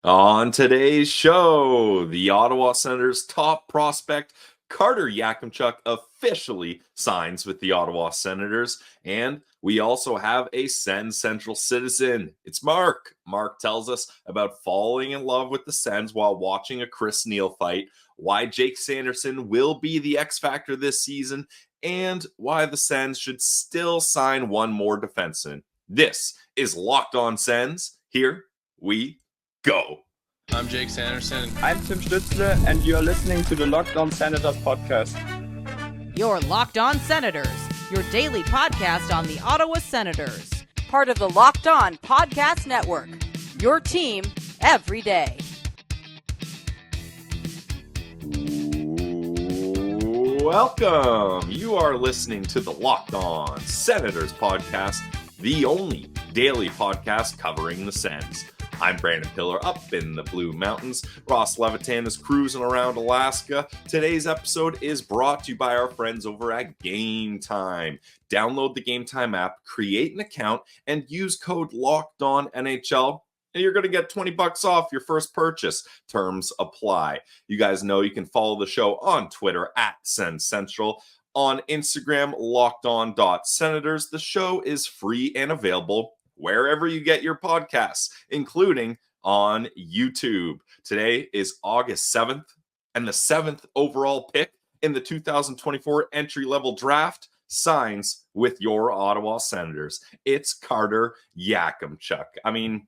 On today's show, the Ottawa Senators' top prospect, Carter Yakemchuk, officially signs with the Ottawa Senators. And we also have a SensCentral Citizen. It's Marc. Marc tells us about falling in love with the Sens while watching a Chris Neil fight, why Jake Sanderson will be the X Factor this season, and why the Sens should still sign one more defenseman. This is Locked On Sens. Here we go. I'm Jake Sanderson. I'm Tim Stützle, and you're listening to the Locked On Senators podcast. You're Locked On Senators, your daily podcast on the Ottawa Senators. Part of the Locked On Podcast Network, your team every day. Welcome. You are listening to the Locked On Senators podcast, the only daily podcast covering the Sens. I'm Brandon Pillar up in the Blue Mountains. Ross Levitan is cruising around Alaska. Today's episode is brought to you by our friends over at Game Time. Download the Game Time app, create an account, and use code LOCKEDONNHL, and you're going to get $20 off your first purchase. Terms apply. You guys know you can follow the show on Twitter at SensCentral. On Instagram, lockedon.senators. The show is free and available wherever you get your podcasts, including on YouTube. Today is August 7th, and the 7th overall pick in the 2024 entry-level draft signs with your Ottawa Senators. It's Carter Yakimchuk. I mean,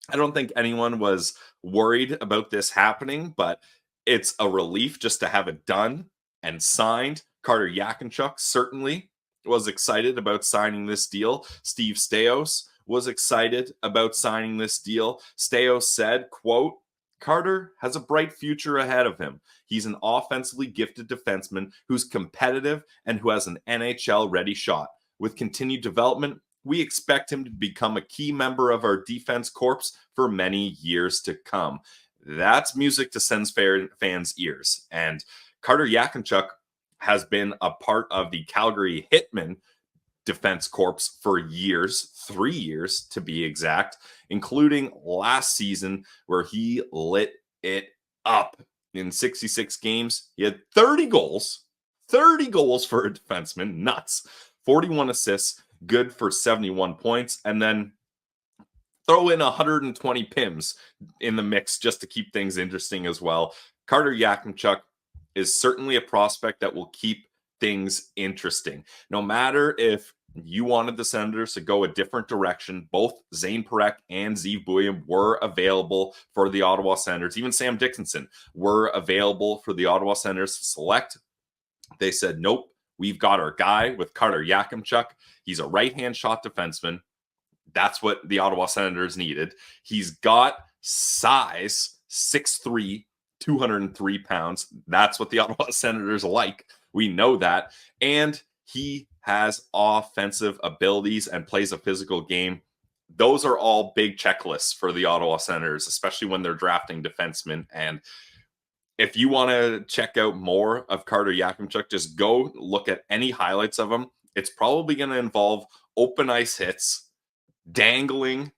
I don't think anyone was worried about this happening, but it's a relief just to have it done and signed. Carter Yakimchuk certainly was excited about signing this deal. Steve Staios was excited about signing this deal. Staios said, quote, Carter has a bright future ahead of him. He's an offensively gifted defenseman who's competitive and who has an NHL-ready shot. With continued development, we expect him to become a key member of our defense corps for many years to come. That's music to Sens fans' ears. And Carter Yakimchuk has been a part of the Calgary Hitmen defense corps for years, 3 years to be exact, including last season where he lit it up. In 66 games, he had 30 goals for a defenseman, nuts, 41 assists, good for 71 points, and then throw in 120 PIMs in the mix just to keep things interesting as well. Carter Yakimchuk is certainly a prospect that will keep things interesting. No matter if you wanted the Senators to go a different direction, both Zane Parekh and Zeev Buium were available for the Ottawa Senators. Even Sam Dickinson were available for the Ottawa Senators to select. They said, nope, we've got our guy with Carter Yakimchuk. He's a right-hand shot defenseman. That's what the Ottawa Senators needed. He's got size, 6'3", 203 pounds. That's what the Ottawa Senators like. We know that. And he has offensive abilities and plays a physical game. Those are all big checklists for the Ottawa Senators, especially when they're drafting defensemen. And if you want to check out more of Carter Yakimchuk, just go look at any highlights of him. It's probably going to involve open ice hits, dangling,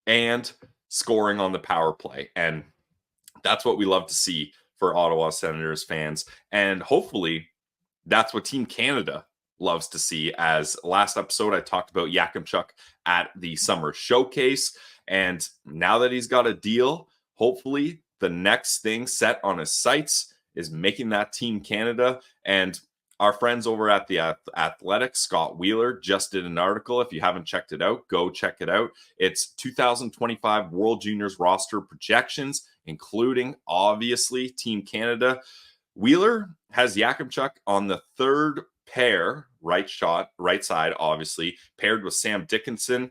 and scoring on the power play. And that's what we love to see for Ottawa Senators fans. And hopefully that's what Team Canada loves to see. As last episode, I talked about Yakimchuk at the summer showcase. And now that he's got a deal, hopefully the next thing set on his sights is making that Team Canada. And our friends over at the Athletic, Scott Wheeler, just did an article. If you haven't checked it out, go check it out. It's 2025 World Juniors roster projections, including, obviously, Team Canada. Wheeler has Yakimchuk on the third pair, right side, obviously, paired with Sam Dickinson.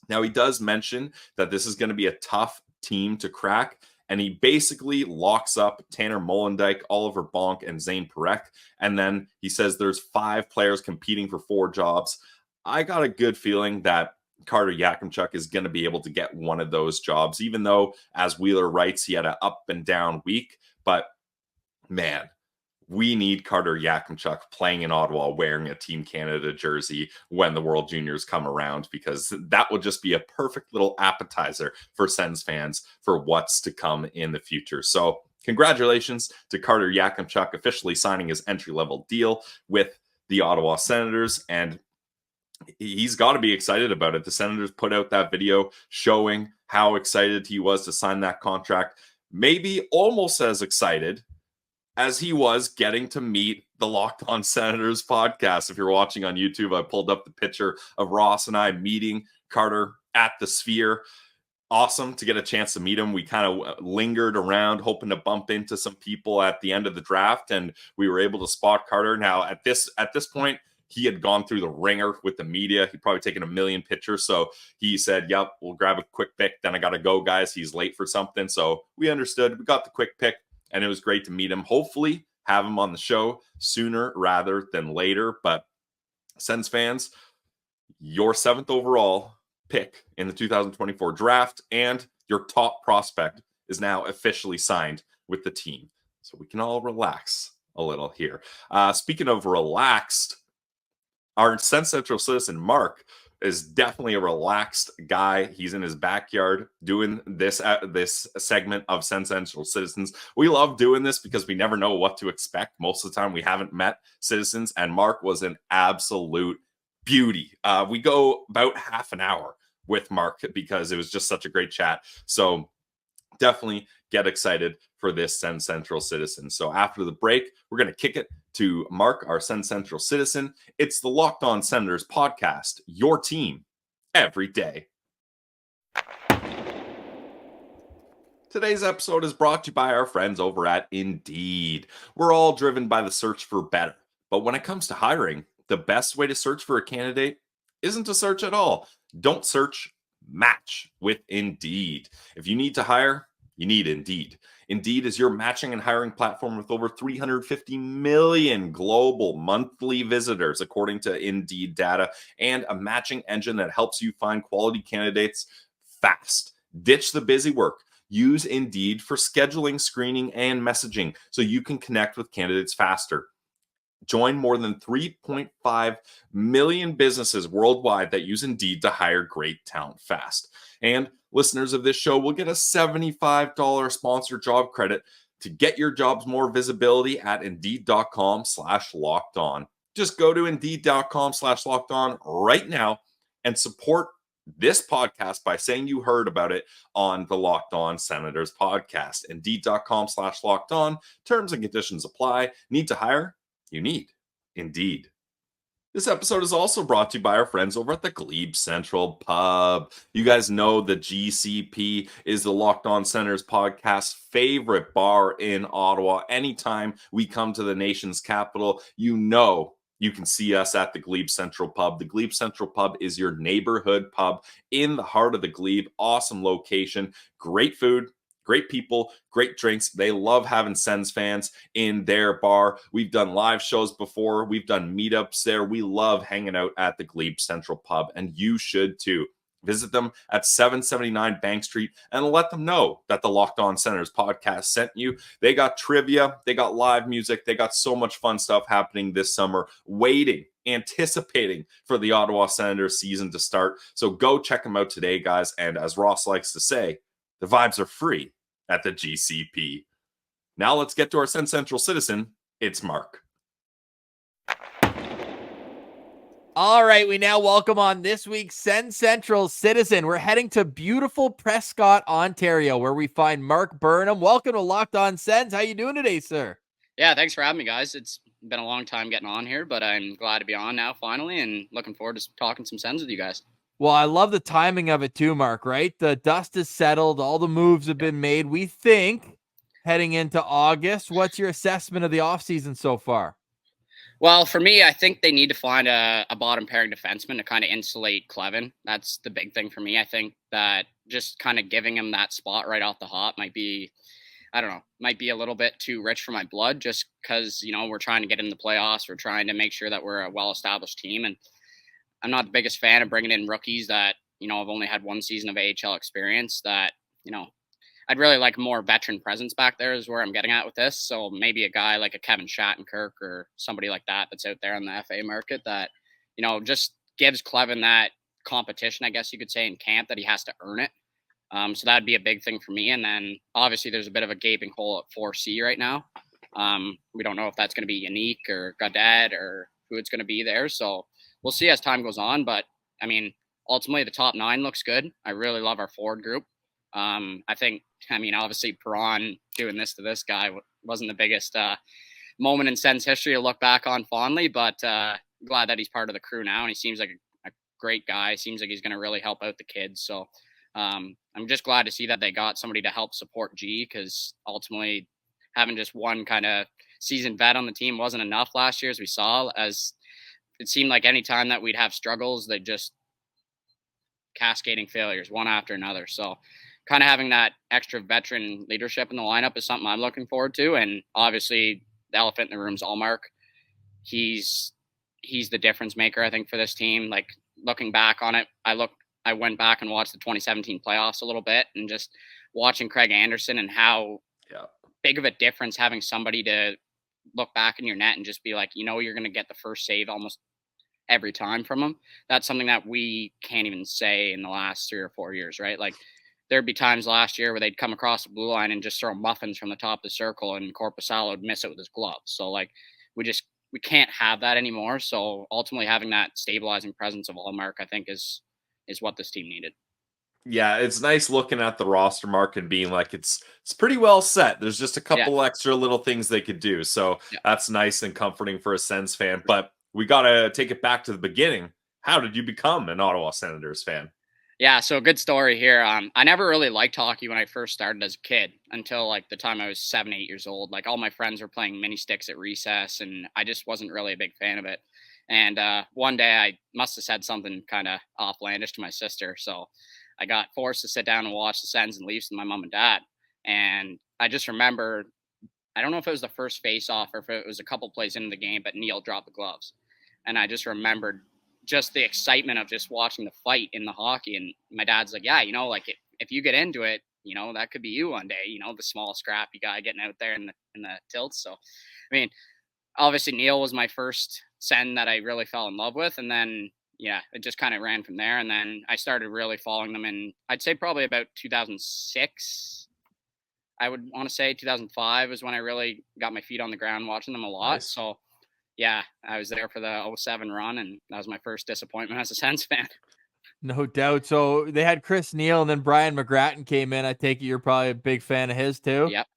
Now, he does mention that this is going to be a tough team to crack, and he basically locks up Tanner Molendyk, Oliver Bonk, and Zane Parekh. And then he says there's 5 players competing for 4 jobs. I got a good feeling that Carter Yakimchuk is going to be able to get one of those jobs, even though, as Wheeler writes, he had an up and down week. But man, we need Carter Yakemchuk playing in Ottawa wearing a Team Canada jersey when the World Juniors come around, because that would just be a perfect little appetizer for Sens fans for what's to come in the future. So congratulations to Carter Yakemchuk officially signing his entry-level deal with the Ottawa Senators, and he's got to be excited about it. The Senators put out that video showing how excited he was to sign that contract, maybe almost as excited as he was getting to meet the Locked On Senators podcast. If you're watching on YouTube, I pulled up the picture of Ross and I meeting Carter at the Sphere. Awesome to get a chance to meet him. We kind of lingered around hoping to bump into some people at the end of the draft, and we were able to spot Carter. Now, at this point, he had gone through the ringer with the media. He'd probably taken a million pictures. So he said, yep, we'll grab a quick pic. Then I got to go, guys. He's late for something. So we understood. We got the quick pic, and it was great to meet him. Hopefully have him on the show sooner rather than later. But Sens fans, your 7th overall pick in the 2024 draft and your top prospect is now officially signed with the team. So we can all relax a little here. Speaking of relaxed, our SensCentral Citizen, Marc, is definitely a relaxed guy. He's in his backyard doing this segment of SensCentral Citizens. We love doing this because we never know what to expect. Most of the time we haven't met citizens, and Marc was an absolute beauty. We go about half an hour with Marc because it was just such a great chat. So definitely get excited for this SensCentral Citizen. So after the break, we're going to kick it to Marc, our SensCentral Citizen. It's the Locked On Senators podcast, your team every day. Today's episode is brought to you by our friends over at Indeed. We're all driven by the search for better, but when it comes to hiring, the best way to search for a candidate isn't to search at all. Don't search, match with Indeed. If you need to hire, you need Indeed. Indeed is your matching and hiring platform with over 350 million global monthly visitors, according to Indeed data, and a matching engine that helps you find quality candidates fast. Ditch the busy work. Use Indeed for scheduling, screening, and messaging so you can connect with candidates faster. Join more than 3.5 million businesses worldwide that use Indeed to hire great talent fast. And listeners of this show will get a $75 sponsored job credit to get your jobs more visibility at Indeed.com/locked-on. Just go to Indeed.com/locked-on right now and support this podcast by saying you heard about it on the Locked On Senators podcast. Indeed.com/locked-on. Terms and conditions apply. Need to hire? You need Indeed. This episode is also brought to you by our friends over at the GLEBE Central Pub. You guys know the GCP is the Locked On Senators podcast favorite bar in Ottawa. Anytime we come to the nation's capital, you know you can see us at the GLEBE Central Pub. The GLEBE Central Pub is your neighborhood pub in the heart of the Glebe. Awesome location, great food, great people, great drinks. They love having Sens fans in their bar. We've done live shows before. We've done meetups there. We love hanging out at the Glebe Central Pub, and you should too. Visit them at 779 Bank Street and let them know that the Locked On Senators podcast sent you. They got trivia. They got live music. They got so much fun stuff happening this summer, anticipating for the Ottawa Senators season to start. So go check them out today, guys. And as Ross likes to say, the vibes are free at the GCP. Now let's get to our SensCentral Citizen. It's Marc. All right, we now welcome on this week's SensCentral Citizen. We're heading to beautiful Prescott, Ontario, where we find Marc Burnham. Welcome to Locked On Sens. How you doing today, sir? Yeah, thanks for having me, guys. It's been a long time getting on here, but I'm glad to be on now finally and looking forward to talking some Sens with you guys. Well, I love the timing of it too, Marc, right? The dust is settled. All the moves have been made. We think heading into August. What's your assessment of the offseason so far? Well, for me, I think they need to find a bottom pairing defenseman to kind of insulate Clevin. That's the big thing for me. I think that just kind of giving him that spot right off the hop might be, I don't know, might be a little bit too rich for my blood just because, you know, we're trying to get in the playoffs. We're trying to make sure that we're a well-established team. And I'm not the biggest fan of bringing in rookies that, you know, have only had one season of AHL experience that, you know, I'd really like more veteran presence back there is where I'm getting at with this. So maybe a guy like a Kevin Shattenkirk or somebody like that that's out there in the FA market that, just gives Clevin that competition, I guess you could say, in camp, that he has to earn it. So that'd be a big thing for me. And then obviously there's a bit of a gaping hole at 4C right now. We don't know if that's going to be Unique or Goddard or who it's going to be there. So we'll see as time goes on. But I mean, ultimately the top 9 looks good. I really love our forward group. Obviously Perron doing this to this guy wasn't the biggest moment in Sens history to look back on fondly, but glad that he's part of the crew now. And he seems like a great guy. Seems like he's going to really help out the kids. So I'm just glad to see that they got somebody to help support G, because ultimately having just one kind of seasoned vet on the team wasn't enough last year, as we saw. As it seemed like any time that we'd have struggles, they just cascading failures one after another. So kind of having that extra veteran leadership in the lineup is something I'm looking forward to. And obviously the elephant in the room is Marc. He's the difference maker, I think, for this team. Like, looking back on it, I went back and watched the 2017 playoffs a little bit, and just watching Craig Anderson and how big of a difference having somebody to look back in your net and just be like, you're going to get the first save almost every time from him. That's something that we can't even say in the last 3 or 4 years, right? Like, there'd be times last year where they'd come across the blue line and just throw muffins from the top of the circle, and Korpisalo would miss it with his glove. So like, we can't have that anymore. So ultimately having that stabilizing presence of Marc, I think is what this team needed. Yeah, it's nice looking at the roster, Mark, and being like, it's pretty well set. There's just a couple extra little things they could do. So that's nice and comforting for a Sens fan. But we got to take it back to the beginning. How did you become an Ottawa Senators fan? Yeah, so a good story here. I never really liked hockey when I first started as a kid until like the time I was 7, 8 years old. Like, all my friends were playing mini sticks at recess, and I just wasn't really a big fan of it. And one day I must have said something kind of offlandish to my sister. So I got forced to sit down and watch the Sens and Leafs with my mom and dad. And I just remember, I don't know if it was the first face-off or if it was a couple plays into the game, but Neil dropped the gloves. And I just remembered just the excitement of just watching the fight in the hockey. And my dad's like, yeah, like if you get into it, that could be you one day, the small scrappy guy getting out there in the tilts. So, I mean, obviously Neil was my first Sen that I really fell in love with. And then, it just kind of ran from there. And then I started really following them in, I'd say probably about 2006. I would want to say 2005 was when I really got my feet on the ground watching them a lot. Nice. So yeah, I was there for the 07 run, and that was my first disappointment as a Sens fan. No doubt. So they had Chris Neal, and then Brian McGrattan came in. I take it you're probably a big fan of his too. Yep.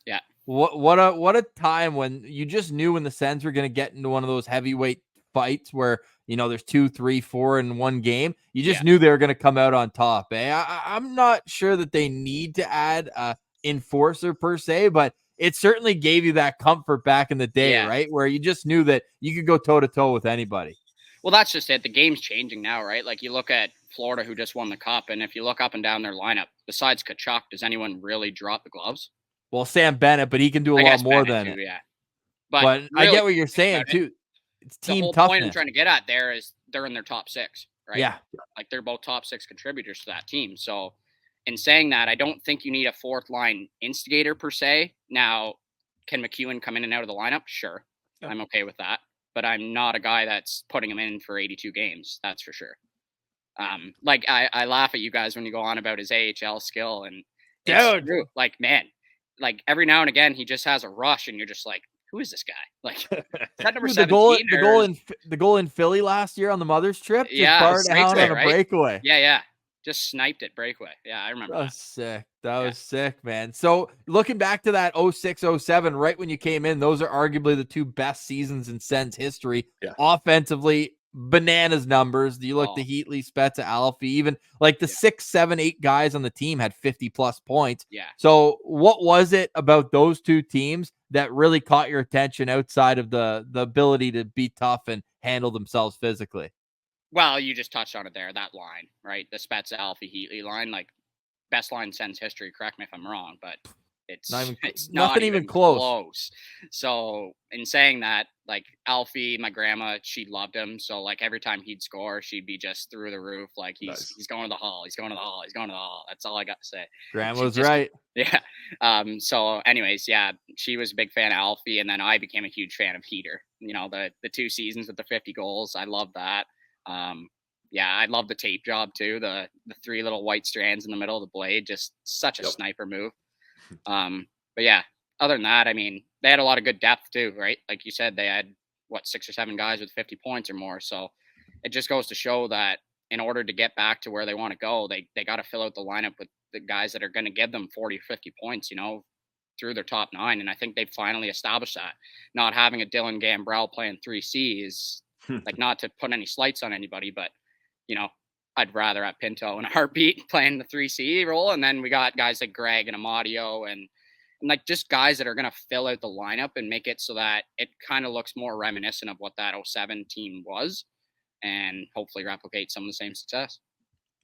Yeah. What a time when you just knew when the Sens were going to get into one of those heavyweight fights where, there's 2, 3, 4 in one game. You just knew they were going to come out on top. I'm not sure that they need to add a enforcer per se, but it certainly gave you that comfort back in the day, right? Where you just knew that you could go toe to toe with anybody. Well, that's just it. The game's changing now, right? Like, you look at Florida, who just won the cup, and if you look up and down their lineup, besides Tkachuk, does anyone really drop the gloves? Well, Sam Bennett, but he can do a lot more than it. Yeah. But really, I get what you're saying too. It's team the whole toughness. point I'm trying to get at there is they're in their top 6, right? Yeah. Like, they're both top 6 contributors to that team. So in saying that, I don't think you need a fourth line instigator per se. Now, can McEwen come in and out of the lineup? Sure. Yeah. I'm okay with that. But I'm not a guy that's putting him in for 82 games. That's for sure. Like, I laugh at you guys when you go on about his AHL skill. And dude, like, man, like, every now and again, he just has a rush, and you're just like, who is this guy? Like, that number 17. The goal in Philly last year on the Mother's trip. Yeah. Just down on a breakaway. Yeah. Just sniped it breakaway. Yeah, I remember that. Sick. That was sick, man. So looking back to that 06-07, right when you came in, those are arguably the 2 best seasons in Sens history. Yeah. Offensively, bananas numbers. You look the Heatley, Spezza, Alfie, even like the 6, 7, 8 guys on the team had 50+ points. Yeah. So what was it about those 2 teams that really caught your attention outside of the ability to be tough and handle themselves physically? Well, you just touched on it there, that line, right? The Spezza, Alfie, Heatley line, like, best line in Sens history. Correct me if I'm wrong, but It's not nothing even close. So in saying that, like Alfie, my grandma, she loved him. So like every time he'd score, she'd be just through the roof. Like he's going to the hall. He's going to the hall. He's going to the hall. That's all I got to say. Grandma's right. Yeah. So anyways, yeah, she was a big fan of Alfie, and then I became a huge fan of Heater. You know, the 2 seasons with the 50 goals. I love that. Yeah, I love the tape job too. The 3 little white strands in the middle of the blade, just such a sniper move. But yeah, other than that, I mean, they had a lot of good depth too, right? Like you said, they had 6 or 7 guys with 50 points or more. So it just goes to show that in order to get back to where they want to go, they got to fill out the lineup with the guys that are going to give them 40 or 50 points, you know, through their top 9. And I think they've finally established that. Not having a Dylan Gambrell playing 3C is like, not to put any slights on anybody, but you know, I'd rather have Pinto and Heartbeat playing the 3C role. And then we got guys like Greg and Amadio and like just guys that are going to fill out the lineup and make it so that it kind of looks more reminiscent of what that 07 team was, and hopefully replicate some of the same success.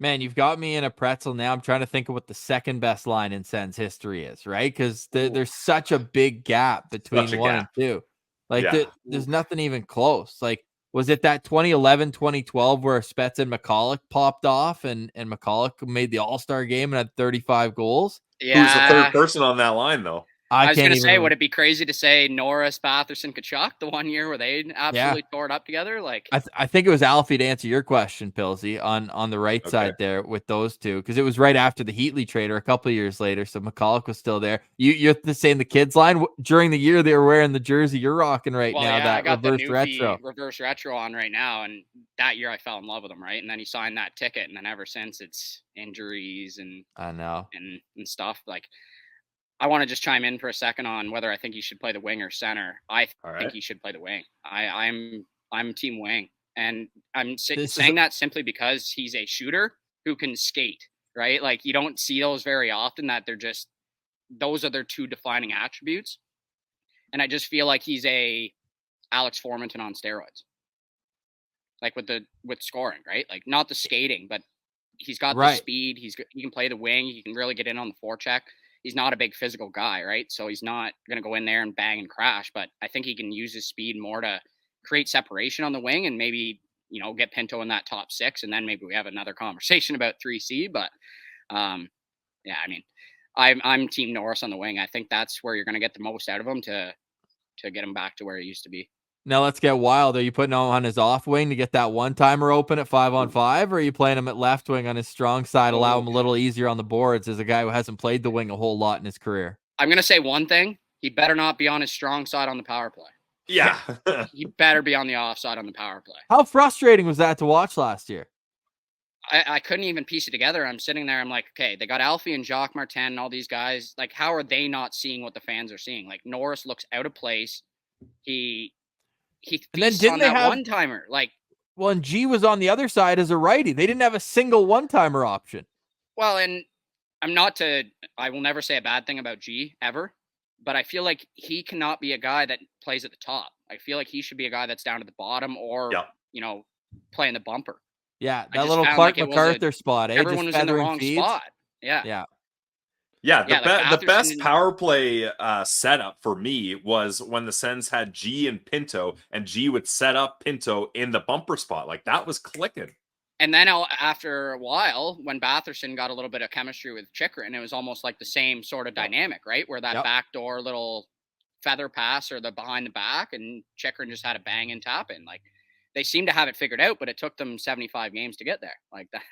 Man, you've got me in a pretzel now. I'm trying to think of what the second best line in Sens history is, right? Because there's such a big gap between 1 and 2. Like, there's nothing even close. Like, was it that 2011, 2012 where Spets and McCulloch popped off and McCulloch made the All-Star game and had 35 goals? Yeah. Who's the third person on that line, though? I was going to say, would it be crazy to say Norris, Batherson, Kachuk, the one year where they absolutely tore it up together? Like, I think it was Alfie to answer your question, Pilsy, on the right side there with those two, because it was right after the Heatley trade or a couple of years later, so McCulloch was still there. You're saying the kids line during the year they were wearing the jersey you're rocking now, that I got reverse retro on right now, and that year I fell in love with him, right? And then he signed that ticket, and then ever since it's injuries and I know and stuff. Like, I want to just chime in for a second on whether I think he should play the wing or center. I think he should play the wing. I'm team wing, and I'm saying that simply because he's a shooter who can skate, right? Like, you don't see those very often, that those are their 2 defining attributes. And I just feel like he's a Alex Formanton on steroids, like with scoring, right? Like, not the skating, but he's got the speed. He can play the wing. He can really get in on the forecheck. He's not a big physical guy, right? So he's not going to go in there and bang and crash, but I think he can use his speed more to create separation on the wing and maybe, you know, get Pinto in that top 6. And then maybe we have another conversation about 3C, but yeah, I mean, I'm team Norris on the wing. I think that's where you're going to get the most out of him to get him back to where he used to be. Now let's get wild. Are you putting him on his off wing to get that one-timer open at 5-on-5, or are you playing him at left wing on his strong side, allow him a little easier on the boards as a guy who hasn't played the wing a whole lot in his career? I'm going to say one thing. He better not be on his strong side on the power play. Yeah. He better be on the off side on the power play. How frustrating was that to watch last year? I couldn't even piece it together. I'm sitting there. I'm like, okay, they got Alfie and Jacques Martin and all these guys. Like, how are they not seeing what the fans are seeing? Like, Norris looks out of place. He feasts on that one-timer. Like, well, and G was on the other side as a righty. They didn't have a single one-timer option. Well, and I will never say a bad thing about G ever, but I feel like he cannot be a guy that plays at the top. I feel like he should be a guy that's down at the bottom or, you know, playing the bumper. Yeah, that little Clark MacArthur spot. Everyone was in the wrong spot. Yeah. Yeah, the best power play setup for me was when the Sens had G and Pinto, and G would set up Pinto in the bumper spot. Like, that was clicking. And then after a while, when Batherson got a little bit of chemistry with Chychrun, it was almost like the same sort of dynamic, right? Where that backdoor little feather pass or the behind the back, and Chychrun just had a bang and tap in. Like, they seem to have it figured out, but it took them 75 games to get there. Like that.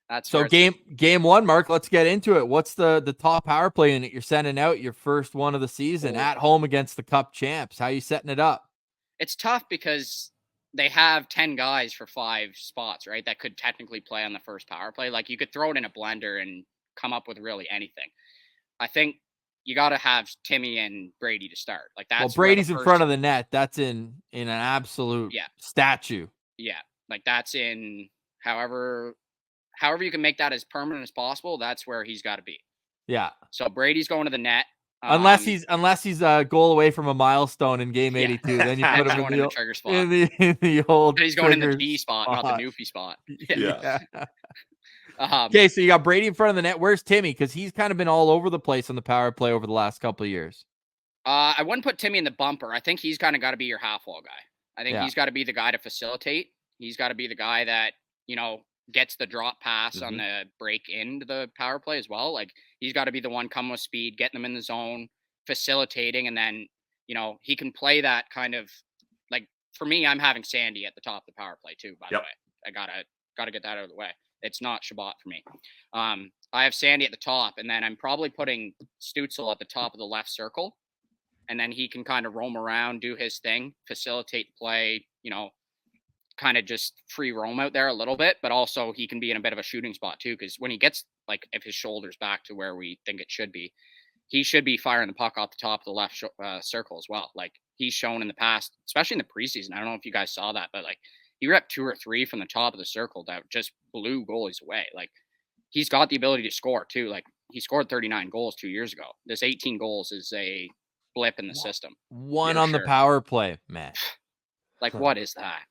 That's so game 1, Mark, let's get into it. What's the top power play unit you're sending out, your first one of the season at home against the Cup champs? How are you setting it up? It's tough because they have 10 guys for 5 spots, right? That could technically play on the first power play. Like, you could throw it in a blender and come up with really anything. I think you got to have Timmy and Brady to start. Like, that's, well, Brady's in front of the net. That's in an absolute statue. Yeah. Like, that's in however you can make that as permanent as possible, that's where he's got to be. Yeah. So Brady's going to the net. Unless he's a goal away from a milestone in game 82, then you put him in the trigger spot. In the old. He's going in the D spot, not the Newfie spot. Yeah. Okay, so you got Brady in front of the net. Where's Timmy? Because he's kind of been all over the place on the power play over the last couple of years. I wouldn't put Timmy in the bumper. I think he's kind of got to be your half wall guy. I think Yeah. he's got to be the guy to facilitate. He's got to be the guy that, gets the drop pass on the break into the power play as well. Like, he's got to be the one coming with speed, getting them in the zone, facilitating, and then, he can play that kind of, like, for me, I'm having Sandy at the top of the power play too, by the way. I gotta get that out of the way. It's not Shabbat for me. I have Sandy at the top, and then I'm probably putting Stutzel at the top of the left circle. And then he can kind of roam around, do his thing, facilitate play, kind of just free roam out there a little bit. But also he can be in a bit of a shooting spot too, because when he gets, like, if his shoulder's back to where we think it should be, he should be firing the puck off the top of the left circle as well. Like, he's shown in the past, especially in the preseason. I don't know if you guys saw that, but, like, he ripped 2 or 3 from the top of the circle that just blew goalies away. Like, he's got the ability to score too. Like, he scored 39 goals 2 years ago. This 18 goals is a blip in the system. One on the power play, man. Like, what is that?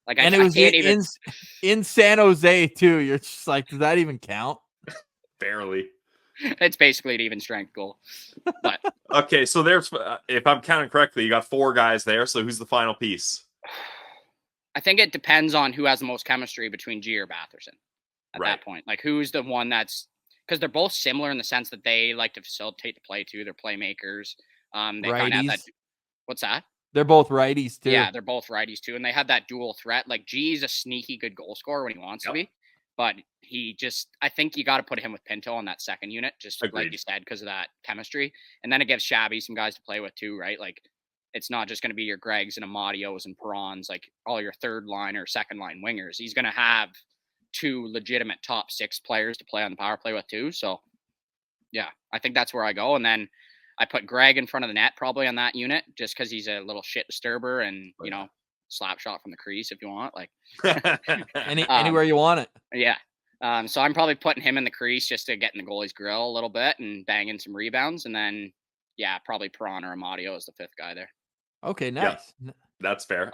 Like, and I it was can't even... in San Jose too. You're just like, does that even count? Barely. It's basically an even strength goal. But okay, so there's, if I'm counting correctly, you got 4 guys there. So who's the final piece? I think it depends on who has the most chemistry between G or Batherson at that point. Like, who's the one that's, because they're both similar in the sense that they like to facilitate the play too. They're playmakers. They kind of have that. What's that? They're both righties too. Yeah, they're both righties too, and they have that dual threat. Like, G's a sneaky good goal scorer when he wants to be, but I think you got to put him with Pinto on that second unit, just like you said, because of that chemistry. And then it gives Shabby some guys to play with too, right? Like, it's not just going to be your Gregs and Amadios and Perrons, like all your third line or second line wingers. He's going to have 2 legitimate top 6 players to play on the power play with too. So yeah, I think that's where I go. And then I put Greg in front of the net probably on that unit, just because he's a little shit disturber and, slap shot from the crease if you want. Like, anywhere you want it. Yeah. So I'm probably putting him in the crease just to get in the goalie's grill a little bit and banging some rebounds. And then, probably Perron or Amadio is the 5th guy there. Okay, nice. Yeah, that's fair.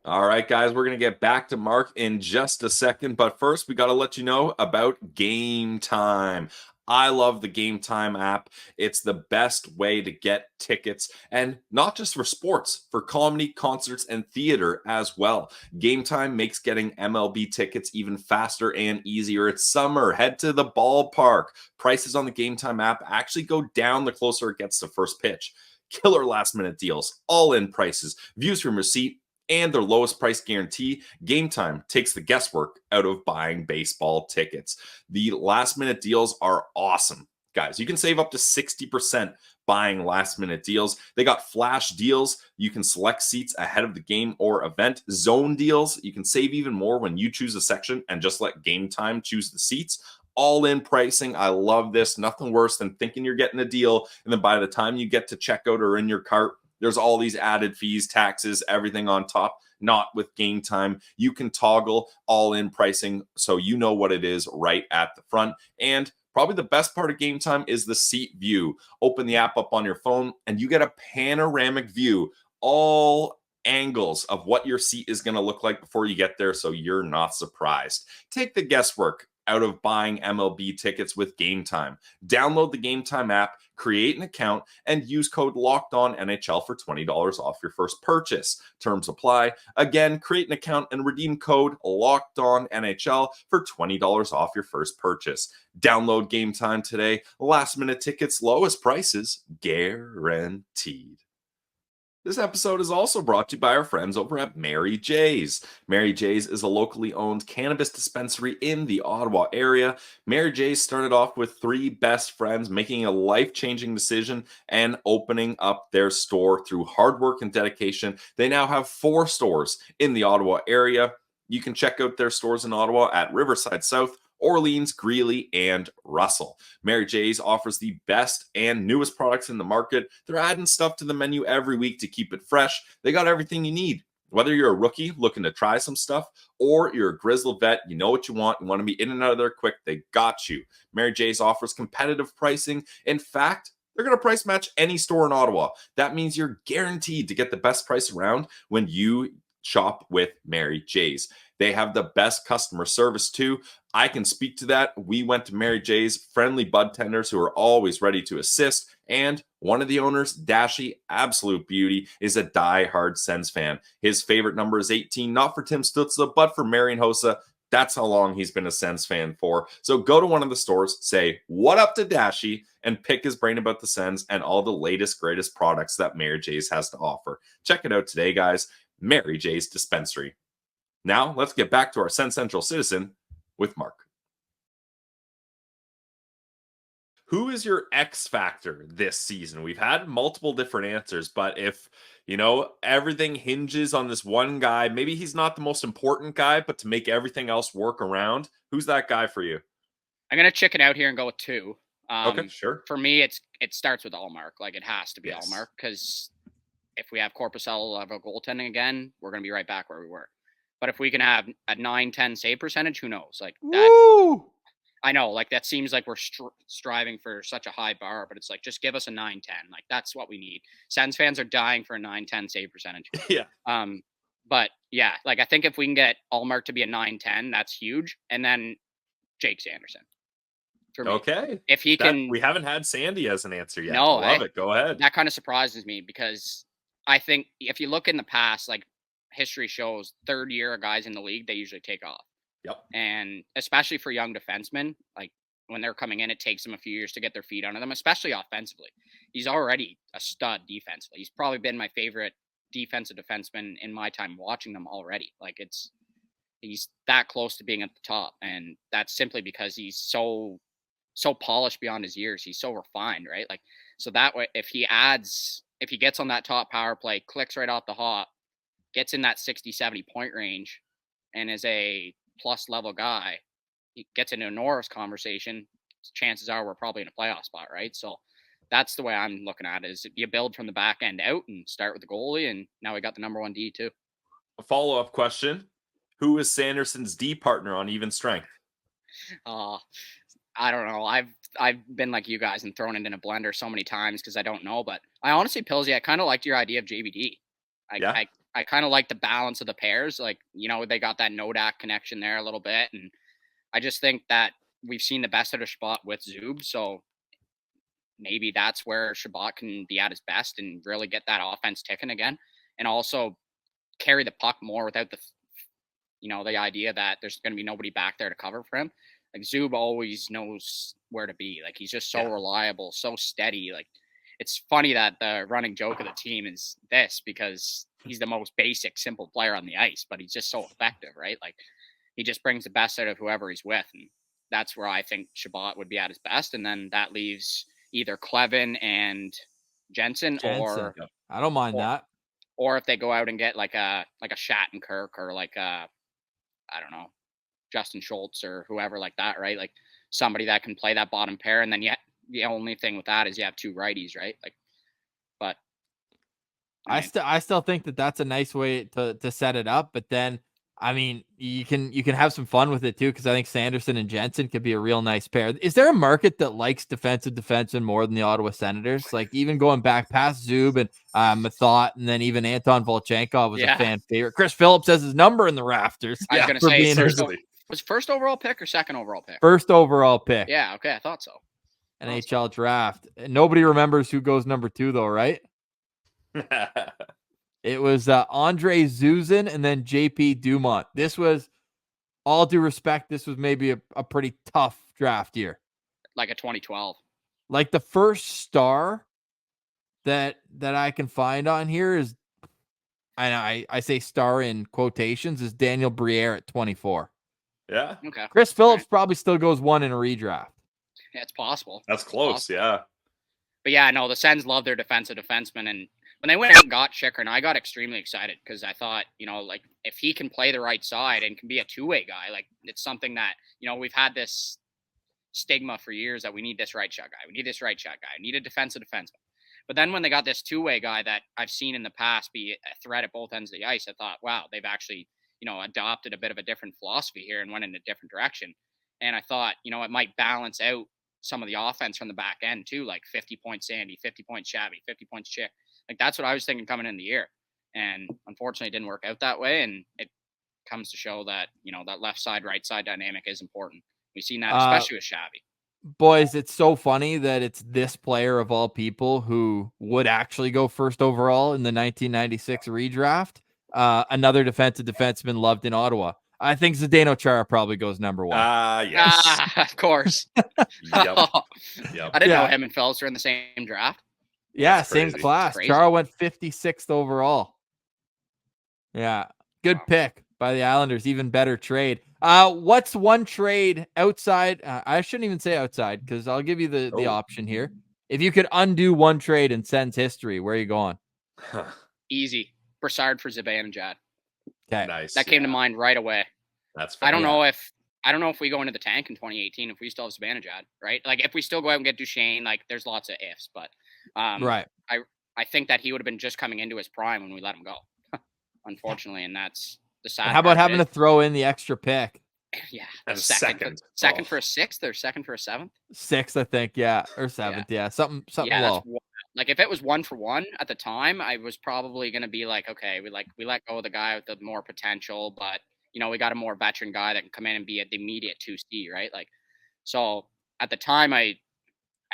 All right, guys, we're going to get back to Mark in just a second. But first, we got to let you know about Game Time. I love the Game Time app. It's the best way to get tickets, and not just for sports, for comedy, concerts, and theater as well. Game Time makes getting MLB tickets even faster and easier. It's summer. Head to the ballpark. Prices on the Game Time app actually go down the closer it gets to first pitch. Killer last-minute deals, all-in prices, views from your seat, and their lowest price guarantee. Game Time takes the guesswork out of buying baseball tickets. The last minute deals are awesome, guys. You can save up to 60% buying last minute deals. They got flash deals. You can select seats ahead of the game or event. Zone deals. You can save even more when you choose a section and just let Game Time choose the seats. All-in pricing. I love this. Nothing worse than thinking you're getting a deal, and then by the time you get to checkout or in your cart, there's all these added fees, taxes, everything on top. Not with Game Time. You can toggle all-in pricing so you know what it is right at the front. And probably the best part of Game Time is the seat view. Open the app up on your phone and you get a panoramic view, all angles of what your seat is going to look like before you get there, so you're not surprised. Take the guesswork out of buying MLB tickets with Game Time. Download the Game Time app, create an account, and use code LOCKEDONNHL for $20 off your first purchase. Terms apply. Again, create an account and redeem code LOCKEDONNHL for $20 off your first purchase. Download Game Time today. Last minute tickets, lowest prices, guaranteed. This episode is also brought to you by our friends over at Mary J's. Mary J's is a locally owned cannabis dispensary in the Ottawa area. Mary J's started off with 3 best friends making a life-changing decision and opening up their store through hard work and dedication. They now have 4 stores in the Ottawa area. You can check out their stores in Ottawa at Riverside South, Orleans, Greeley, and Russell. Mary J's offers the best and newest products in the market. They're adding stuff to the menu every week to keep it fresh. They got everything you need. Whether you're a rookie looking to try some stuff, or you're a grizzled vet, you know what you want to be in and out of there quick, they got you. Mary J's offers competitive pricing. In fact, they're going to price match any store in Ottawa. That means you're guaranteed to get the best price around when you shop with Mary J's. They have the best customer service too. I can speak to that. We went to Mary J's, friendly bud tenders who are always ready to assist. And one of the owners, Dashy, absolute beauty, is a die-hard Sens fan. His favorite number is 18, not for Tim Stützle, but for Marian Hossa. That's how long he's been a Sens fan for. So go to one of the stores, say, what up to Dashy, and pick his brain about the Sens and all the latest, greatest products that Mary J's has to offer. Check it out today, guys. Mary J's Dispensary. Now, let's get back to our SensCentral Citizen with Marc. Who is your X factor this season? We've had multiple different answers, but if, everything hinges on this one guy, maybe he's not the most important guy, but to make everything else work around, who's that guy for you? I'm going to chicken out here and go with two. Okay, sure. For me, it starts with Allmark. Like, it has to be Yes. Allmark, because if we have Korpisalo level goaltending again, we're going to be right back where we were. But if we can have a 9-10 save percentage, who knows? Like that. Woo! I know, like that seems like we're striving for such a high bar, but it's like, just give us a 9-10. Like, that's what we need. Sens fans are dying for a 9-10 save percentage. Yeah. But yeah, like, I think if we can get Allmark to be a 9-10, that's huge. And then Jake Sanderson. For me. Okay. If he can. We haven't had Sandy as an answer yet. No, Love it. Go ahead. That kind of surprises me, because I think if you look in the past, like, history shows, third year guys in the league, they usually take off. Yep. And especially for young defensemen, like, when they're coming in, it takes them a few years to get their feet under them, especially offensively. He's already a stud defensively. He's probably been my favorite defensive defenseman in my time watching them already. Like, he's that close to being at the top. And that's simply because he's so polished beyond his years. He's so refined, right? Like, so that way, if he gets on that top power play, clicks right off the hop, gets in that 60-70 point range, and is a plus level guy, he gets into a Norris conversation, chances are we're probably in a playoff spot, right? So that's the way I'm looking at it, is you build from the back end out and start with the goalie, and now we got the number one D too. A follow-up question. Who is Sanderson's D partner on even strength? I don't know. I've been like you guys and thrown it in a blender so many times because I don't know, but I honestly, Pillsy, I kind of liked your idea of JVD. I kind of like the balance of the pairs. Like, they got that Nodak connection there a little bit. And I just think that we've seen the best out of Shabbat with Zub. So maybe that's where Shabbat can be at his best and really get that offense ticking again. And also carry the puck more without the idea that there's going to be nobody back there to cover for him. Like, Zub always knows where to be. Like, he's just so reliable, so steady. Like, it's funny that the running joke of the team is this, because he's the most basic, simple player on the ice, but he's just so effective, right? Like, he just brings the best out of whoever he's with. And that's where I think Shabbat would be at his best. And then that leaves either Clevin and Jensen. Or I don't mind that. Or if they go out and get like a Shattenkirk, or like I don't know, Justin Schultz or whoever like that, right? Like, somebody that can play that bottom pair. And then the only thing with that is you have two righties, right? Like, but I still think that that's a nice way to set it up. But then, I mean, you can have some fun with it too, because I think Sanderson and Jensen could be a real nice pair. Is there a market that likes defensive defensemen more than the Ottawa Senators? Like, even going back past Zub and Mathot, and then even Anton Volchenkov was a fan favorite. Chris Phillips has his number in the rafters. I was going to say, was first overall pick or second overall pick? First overall pick. Yeah, okay, I thought so. NHL draft. Nobody remembers who goes number 2 though, right? It was Andre Zuzin and then JP Dumont. This was, all due respect, this was maybe a pretty tough draft year. Like a 2012. Like, the first star that I can find on here is, I say star in quotations, is Daniel Briere at 24. Yeah. Okay. Chris Phillips probably still goes 1 in a redraft. Yeah, it's possible. That's close, yeah. But yeah, no, the Sens love their defensive defensemen, and when they went out and got Chychrun, I got extremely excited, because I thought, like, if he can play the right side and can be a two-way guy, like, it's something that, we've had this stigma for years that we need this right shot guy. We need this right shot guy. We need a defensive defenseman. But then when they got this two-way guy that I've seen in the past be a threat at both ends of the ice, I thought, wow, they've actually, adopted a bit of a different philosophy here and went in a different direction. And I thought, it might balance out some of the offense from the back end too, like 50 points Sandy, 50 points Shabby, 50 points Chick. Like, that's what I was thinking coming in the year. And unfortunately it didn't work out that way. And comes to show that, that left side, right side dynamic is important. We've seen that, especially with Shabby. Boys, it's so funny that it's this player of all people who would actually go first overall in the 1996 redraft. Another defenseman loved in Ottawa. I think Zdeno Chara probably goes number one. Yes. Of course. Yep. I didn't know him and Phelps were in the same draft. Yeah, That's same crazy. class. Chara went 56th overall. Yeah, good pick by the Islanders. Even better trade. What's one trade outside? I shouldn't even say outside because I'll give you the option here. If you could undo one trade in Sens history, where are you going? Easy. Brassard for Zibanejad. Okay, Nice. That came to mind right away. That's fair. I don't know if we go into the tank in 2018 if we still have Zibanejad, right? Like if we still go out and get Duchesne, like there's lots of ifs, but right. I think that he would have been just coming into his prime when we let him go. Unfortunately, and that's the sad. How about having to throw in the extra pick? Yeah, And second for a sixth or second for a seventh. Sixth, I think, or seventh, something low. Like if it was 1 for 1 at the time, I was probably gonna be like, okay, we let go of the guy with the more potential, but we got a more veteran guy that can come in and be the immediate 2C, right? Like, so at the time, I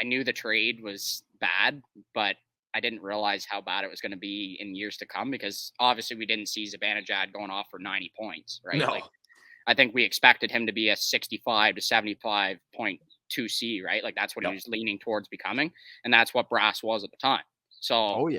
knew the trade was bad, but I didn't realize how bad it was going to be in years to come because obviously we didn't see Zibanejad going off for 90 points, right? No. Like, I think we expected him to be a 65 to 75.2C, right? Like that's what he was leaning towards becoming. And that's what Brass was at the time. So,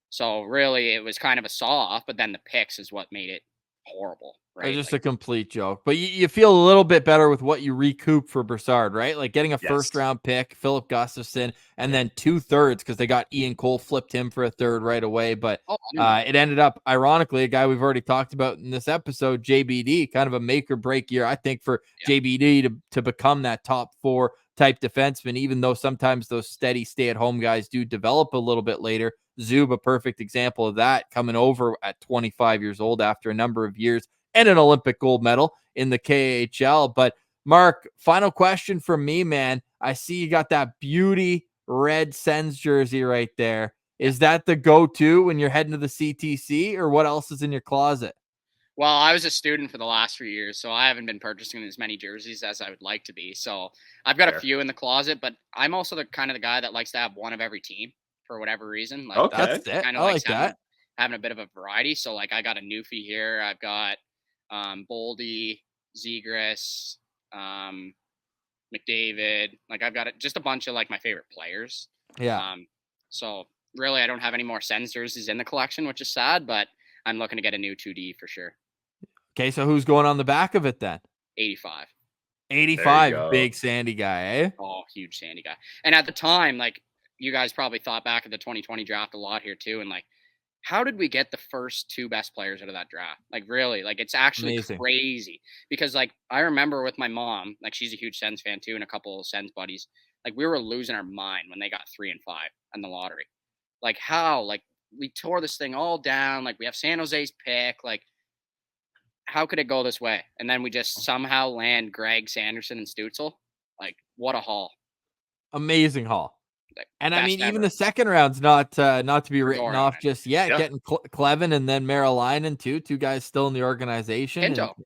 So really it was kind of a saw off, but then the picks is what made it horrible. Right? Just a complete joke. But you feel a little bit better with what you recoup for Brassard, right? Like getting a first round pick, Philip Gustafson, and then 2/3 because they got Ian Cole, flipped him for a third right away. But it ended up, ironically, a guy we've already talked about in this episode, JBD, kind of a make or break year, I think, for JBD to become that top 4 type defenseman, even though sometimes those steady stay-at-home guys do develop a little bit later. Zub, a perfect example of that, coming over at 25 years old after a number of years and an Olympic gold medal in the KHL. But Marc, final question from me, man. I see you got that beauty red Sens jersey right there. Is that the go-to when you're heading to the CTC, or what else is in your closet? Well, I was a student for the last 3 years, so I haven't been purchasing as many jerseys as I would like to be. So I've got a few in the closet, but I'm also the kind of the guy that likes to have one of every team for whatever reason. Like, that's it. I like that. Having a bit of a variety. So like I got a Newfie here. I've got Boldy, Zegras, McDavid. Like I've got just a bunch of like my favorite players. Yeah. So really I don't have any more Sens jerseys in the collection, which is sad, but I'm looking to get a new 2D for sure. Okay, so who's going on the back of it then? 85. 85, big Sandy guy, eh? Oh, huge Sandy guy. And at the time, like you guys probably thought back at the 2020 draft a lot here too, and like, how did we get the first 2 best players out of that draft? Like really, like it's actually crazy because like I remember with my mom, like she's a huge Sens fan too, and a couple of Sens buddies, like we were losing our mind when they got 3 and 5 in the lottery. Like how? Like we tore this thing all down. Like we have San Jose's pick. Like how could it go this way? And then we just somehow land Greg, Sanderson, and Stützle. Like what a haul! Amazing haul. Like, and I mean, even the second round's not to be written off just yet. Getting Clevin and then Marilainen too, 2 guys still in the organization. Pinto.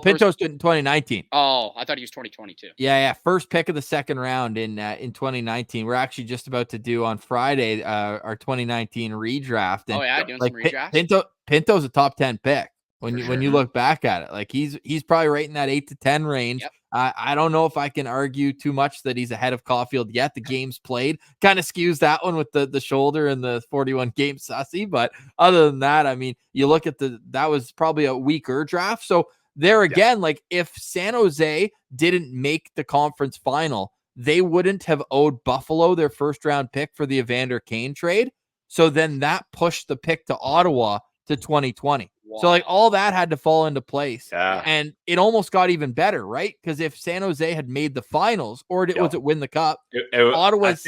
Pinto's in 2019. Oh, I thought he was 2022. Yeah. First pick of the second round in 2019. We're actually just about to do on Friday our 2019 redraft. And, doing some redrafts. Pinto's a top 10 pick when you look back at it. Like he's probably right in that 8 to 10 range. Yep. I don't know if I can argue too much that he's ahead of Caulfield yet. The games played kind of skews that one with the shoulder and the 41 game sussy. But other than that, I mean, you look at that was probably a weaker draft. So there again, like if San Jose didn't make the conference final, they wouldn't have owed Buffalo their first round pick for the Evander Kane trade. So then that pushed the pick to Ottawa to 2020. Wow. So like all that had to fall into place. Yeah. And it almost got even better, right? Because if San Jose had made the finals, or was it win the cup, Ottawa's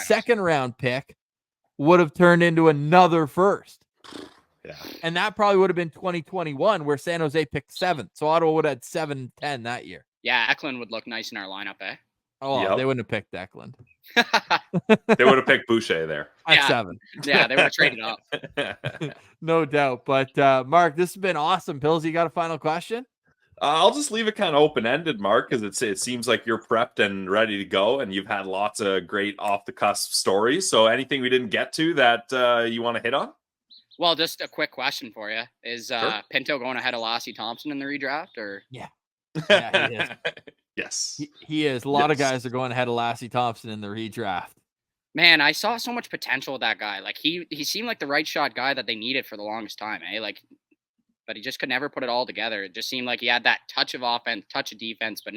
second round pick would have turned into another first. Yeah. And that probably would have been 2021 where San Jose picked 7th. So Ottawa would have had 7-10 that year. Yeah, Eklund would look nice in our lineup, eh? Oh, Yep. they wouldn't have picked Declan. They would have picked Boucher there. At Yeah. 7. Yeah, they would have traded up. No doubt. But Mark, this has been awesome. Pills, you got a final question? I'll just leave it kind of open-ended, Mark, because it seems like you're prepped and ready to go, and you've had lots of great off-the-cusp stories. So anything we didn't get to that you want to hit on? Well, just a quick question for you. Is Sure. Pinto going ahead of Lassie Thompson in the redraft? Or Yeah, he is. Yes. He is. A lot of Yes. guys are going ahead of Lassie Thompson in the redraft. Man, I saw so much potential with that guy. Like he seemed like the right shot guy that they needed for the longest time, Like, but he just could never put it all together. It just seemed like he had that touch of offense, touch of defense, but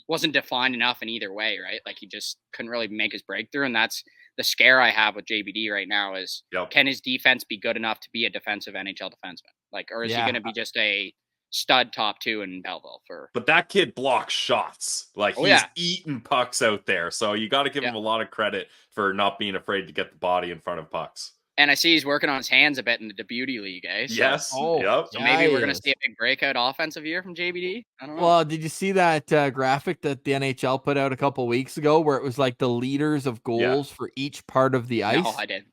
wasn't defined enough in either way, right? Like he just couldn't really make his breakthrough. And that's the scare I have with JBD right now is can his defense be good enough to be a defensive NHL defenseman? Like, or is he going to be just a stud top 2 in Belleville But that kid blocks shots. Like he's eating pucks out there. So you got to give him a lot of credit for not being afraid to get the body in front of pucks. And I see he's working on his hands a bit in the Beauty League, So, yes. So maybe we're going to see a big breakout offensive year from JBD. I don't know. Well, did you see that graphic that the NHL put out a couple weeks ago where it was like the leaders of goals for each part of the ice? No, I did.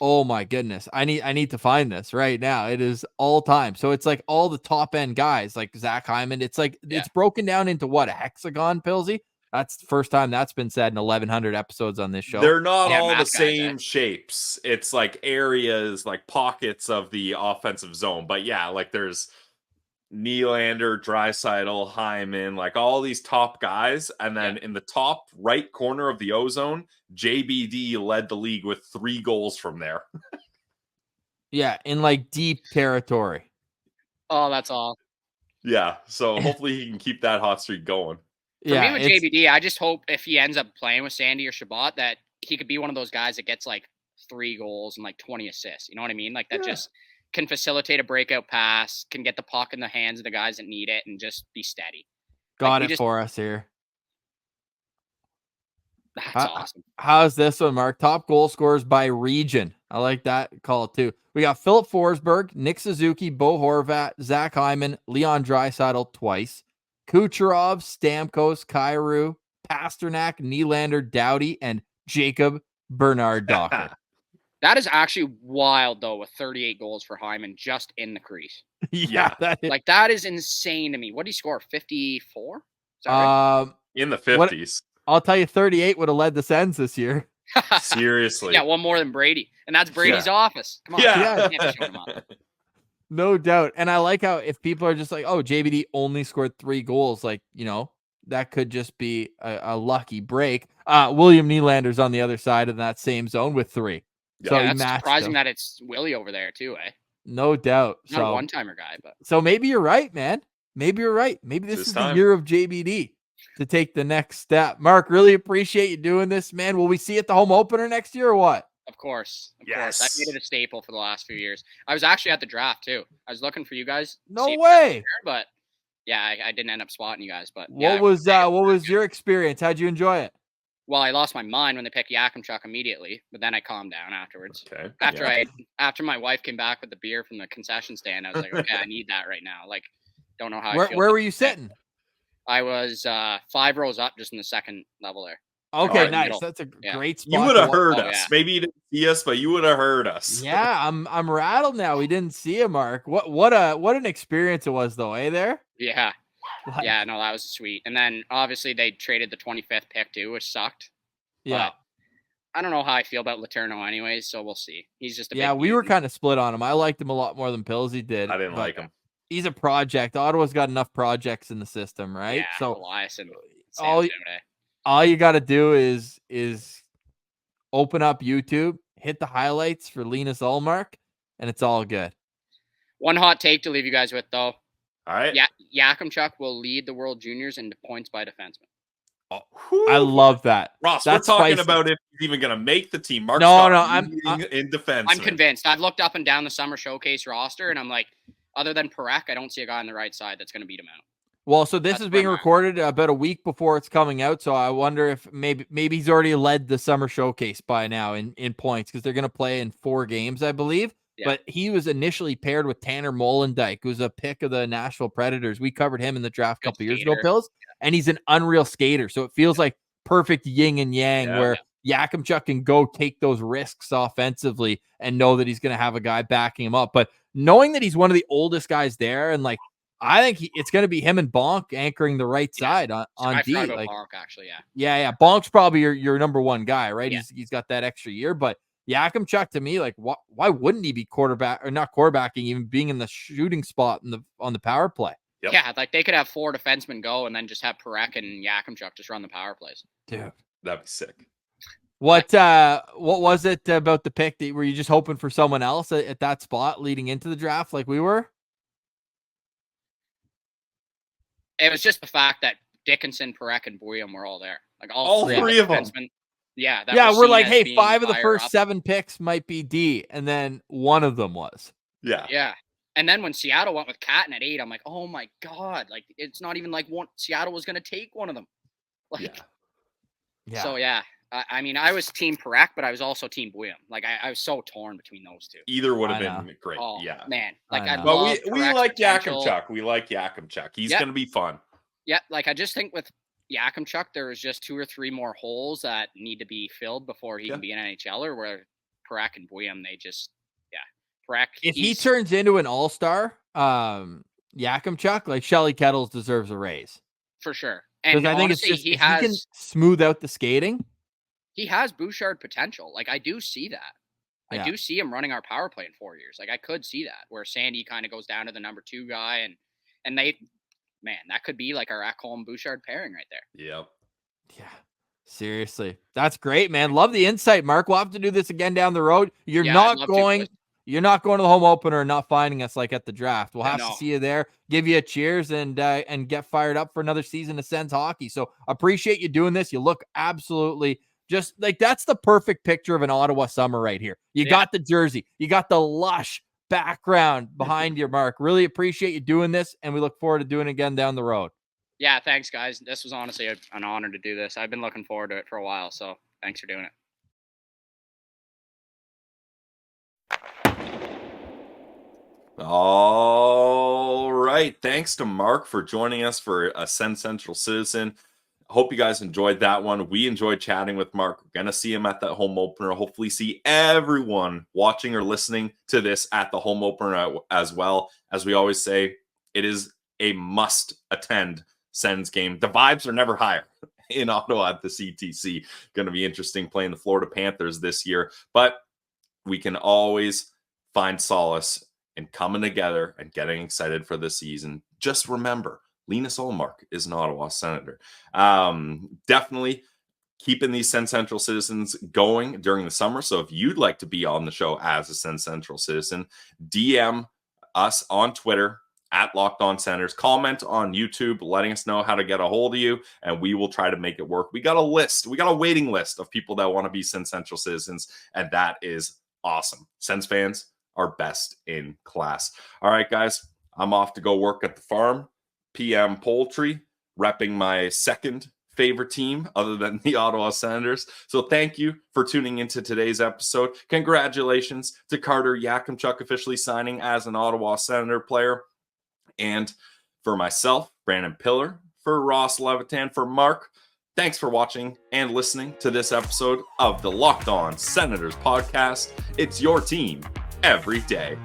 Oh my goodness. I need to find this right now. It is all time. So it's like all the top end guys like Zach Hyman. It's like it's broken down into what, a hexagon, Pilsy? That's the first time that's been said in 1,100 episodes on this show. They're not all the same shapes. It's like areas, like pockets of the offensive zone. But yeah, like there's Nylander, Draisaitl, Hyman, like all these top guys. And then in the top right corner of the O-zone, JBD led the league with 3 goals from there. Yeah, in like deep territory. Oh, that's all. Yeah, so hopefully he can keep that hot streak going. For me with JBD, I just hope if he ends up playing with Sandy or Shabbat that he could be one of those guys that gets like 3 goals and like 20 assists. You know what I mean? Like that just can facilitate a breakout pass, can get the puck in the hands of the guys that need it, and just be steady. Got it for us here. That's awesome. How's this one, Mark? Top goal scorers by region. I like that call too. We got Philip Forsberg, Nick Suzuki, Bo Horvat, Zach Hyman, Leon Draisaitl twice, Kucherov, Stamkos, Kyrou, Pasternak, Nylander, Doughty, and Jacob Bernard Docker. That is actually wild, though, with 38 goals for Hyman just in the crease. That is insane to me. What did he score? 54? Right? In the 50s. I'll tell you, 38 would have led the Sens this year. Seriously. Yeah, one more than Brady. And that's Brady's office. Come on. Yeah. No doubt. And I like how if people are just like, oh, JBD only scored 3 goals, like, that could just be a lucky break. William Nylander's on the other side of that same zone with 3. Yeah, so that's surprising that it's Willie over there too, No doubt. Not a one-timer guy, but so maybe you're right, man. Maybe you're right. Maybe this is the year of JBD to take the next step. Mark, really appreciate you doing this, man. Will we see you at the home opener next year or what? Of course. Of course. I made it a staple for the last few years. I was actually at the draft too. I was looking for you guys. No way. But yeah, I didn't end up spotting you guys. But what was your experience? How'd you enjoy it? Well, I lost my mind when they picked Yakimchuk immediately, but then I calmed down afterwards. Okay. After my wife came back with the beer from the concession stand, I was like, okay, I need that right now. Like, don't know how I feel. Where were you sitting? I was 5 rows up, just in the second level there. Okay, nice. That's a great spot. You would have heard us. Maybe you didn't see us, but you would have heard us. Yeah, I'm rattled now. We didn't see you, Mark. What an experience it was, though, there? Yeah. Yeah, no, that was sweet. And then obviously they traded the 25th pick too, which sucked. Yeah. But I don't know how I feel about Letourneau anyways, so we'll see. He's just we were kind of split on him. I liked him a lot more than Pillsy did. I didn't like him. He's a project. Ottawa's got enough projects in the system, right? Yeah, so Elias and all you got to do is open up YouTube, hit the highlights for Linus Ullmark, and it's all good. One hot take to leave you guys with, though. All right. Yakimchuk will lead the World Juniors in points by defenseman. Oh, I love that. Ross, we're talking about if he's even going to make the team. Marc's I'm in defense. I'm convinced. I've looked up and down the summer showcase roster, and I'm like, other than Parekh, I don't see a guy on the right side that's going to beat him out. Well, so this is being recorded about a week before it's coming out, so I wonder if maybe he's already led the summer showcase by now in points because they're going to play in 4 games, I believe. Yeah. But he was initially paired with Tanner Molendyk, who's a pick of the Nashville Predators. We covered him in the draft a couple years ago, Pills, and he's an unreal skater. So it feels like perfect yin and yang where Yakimchuk can go take those risks offensively and know that he's going to have a guy backing him up. But knowing that he's one of the oldest guys there, and like, I think it's going to be him and Bonk anchoring the right side on D. Like, Bonk, actually, yeah. Bonk's probably your number one guy, right? Yeah. He's got that extra year, but Yakimchuk, to me, like, why wouldn't he be quarterback or not quarterbacking, even being in the shooting spot on the power play? Yep. Yeah, like they could have 4 defensemen go and then just have Perek and Yakimchuk just run the power plays. Dude, that'd be sick. What was it about the pick? Were you just hoping for someone else at that spot leading into the draft like we were? It was just the fact that Dickinson, Perek, and Bouillon were all there. Like all three of them. Yeah. We're like, hey, 5 of the first 7 picks might be D, and then one of them was. Yeah. Yeah. And then when Seattle went with Catton at 8, I'm like, oh my God. Like, it's not even like Seattle was going to take one of them. Like, yeah. So, yeah. I mean, I was team Perek, but I was also team Bouillon. Like, I was so torn between those two. Either would have been great. Oh, yeah. Man. Like, but we like Yakimchuk. We like Yakimchuk. He's going to be fun. Yeah. Like, I just think with Yakimchuk, there was just 2 or 3 more holes that need to be filled before he can be an NHLer, where Perek and Bouillon, they just, Perek. If he turns into an all-star, Yakimchuk, like Shelly Kettles deserves a raise. For sure. And I think honestly, it's just, he can smooth out the skating. He has Bouchard potential. Like, I do see that. I do see him running our power play in 4 years. Like, I could see that, where Sandy kind of goes down to the number 2 guy, and they, man, that could be like our Ekholm Bouchard pairing right there. Yep. Yeah. Seriously. That's great, man. Love the insight, Mark. We'll have to do this again down the road. You're not going to the home opener and not finding us like at the draft. We'll have to see you there, give you a cheers, and get fired up for another season of Sens hockey. So appreciate you doing this. You look absolutely just like, that's the perfect picture of an Ottawa summer right here. You got the jersey, you got the lush background behind you, Mark. Really appreciate you doing this, and we look forward to doing it again down the road. Yeah, thanks, guys. This was honestly an honor to do this. I've been looking forward to it for a while, so thanks for doing it. All right. Thanks to Mark for joining us for a SensCentral Citizen. Hope you guys enjoyed that one. We enjoyed chatting with Mark. We're going to see him at that home opener. Hopefully see everyone watching or listening to this at the home opener as well. As we always say, it is a must attend Sens game. The vibes are never higher in Ottawa at the CTC. Going to be interesting playing the Florida Panthers this year, but we can always find solace in coming together and getting excited for the season. Just remember, Linus Ullmark is an Ottawa Senator. Definitely keeping these SensCentral Citizens going during the summer. So if you'd like to be on the show as a SensCentral Citizen, DM us on Twitter at Locked On Senators. Comment on YouTube, letting us know how to get a hold of you, and we will try to make it work. We got a list. We got a waiting list of people that want to be SensCentral Citizens, and that is awesome. Sens fans are best in class. All right, guys, I'm off to go work at the farm. PM Poultry, repping my second favorite team other than the Ottawa Senators. So thank you for tuning into today's episode. Congratulations to Carter Yakimchuk officially signing as an Ottawa Senator player. And for myself, Brandon Pillar, for Ross Levitan, for Mark, thanks for watching and listening to this episode of the Locked On Senators podcast. It's your team every day.